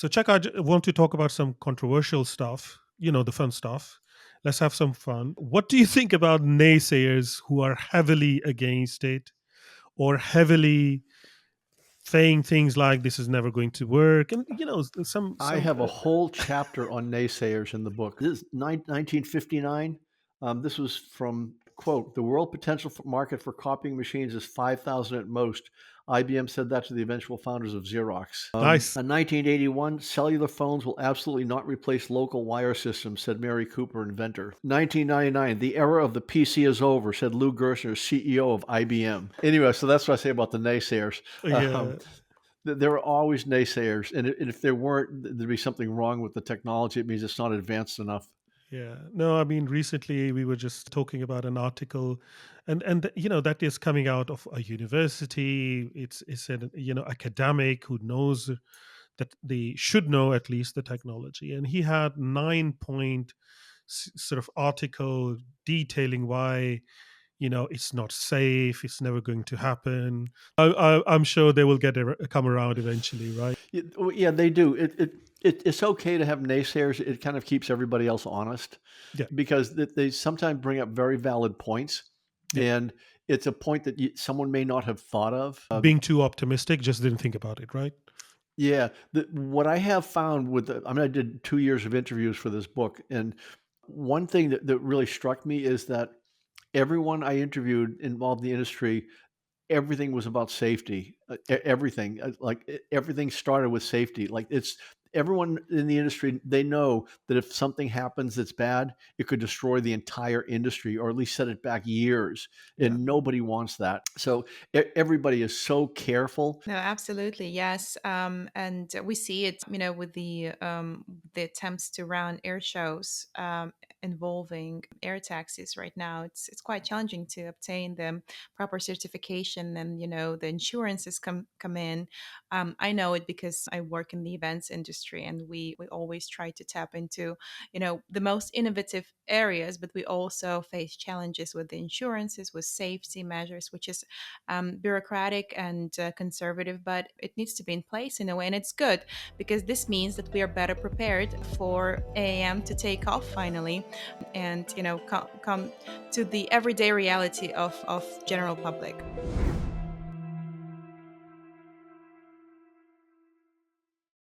So, Chuck, want to talk about some controversial stuff, the fun stuff. Let's have some fun. What do you think about naysayers who are heavily against it or heavily saying things like this is never going to work? And, I have a whole chapter on naysayers in the book. This is 1959. This was from, quote, the world potential market for copying machines is 5,000 at most. IBM said that to the eventual founders of Xerox. Nice. In 1981, cellular phones will absolutely not replace local wire systems, said Mary Cooper, inventor. 1999, the era of the PC is over, said Lou Gerstner, CEO of IBM. Anyway, so that's what I say about the naysayers. Yeah. There are always naysayers, and if there weren't, there'd be something wrong with the technology. It means it's not advanced enough. Yeah. No, I mean, recently we were just talking about an article, and that is coming out of a university. It's an academic who knows that they should know at least the technology, and he had 9 point sort of article detailing why it's not safe, it's never going to happen. I'm sure they will come around eventually, right? Yeah, they do. It's okay to have naysayers. It kind of keeps everybody else honest Yeah. because they sometimes bring up very valid points, Yeah. and it's a point that someone may not have thought of. Being too optimistic, just didn't think about it, right? Yeah, what I have found I did 2 years of interviews for this book, and one thing that really struck me is that everyone I interviewed involved in the industry, everything was about safety. Everything, everything started with safety. Like it's everyone in the industry, they know that if something happens that's bad, it could destroy the entire industry or at least set it back years. Yeah. And nobody wants that. So everybody is so careful. No, absolutely, yes, and we see it, with the attempts to run air shows involving air taxis. Right now, it's quite challenging to obtain the proper certification, and the insurances come in. I know it because I work in the events industry, and we always try to tap into the most innovative areas, but we also face challenges with the insurances, with safety measures, which is bureaucratic and conservative, but it needs to be in place in a way. And it's good because this means that we are better prepared for AAM to take off finally and, come to the everyday reality of general public.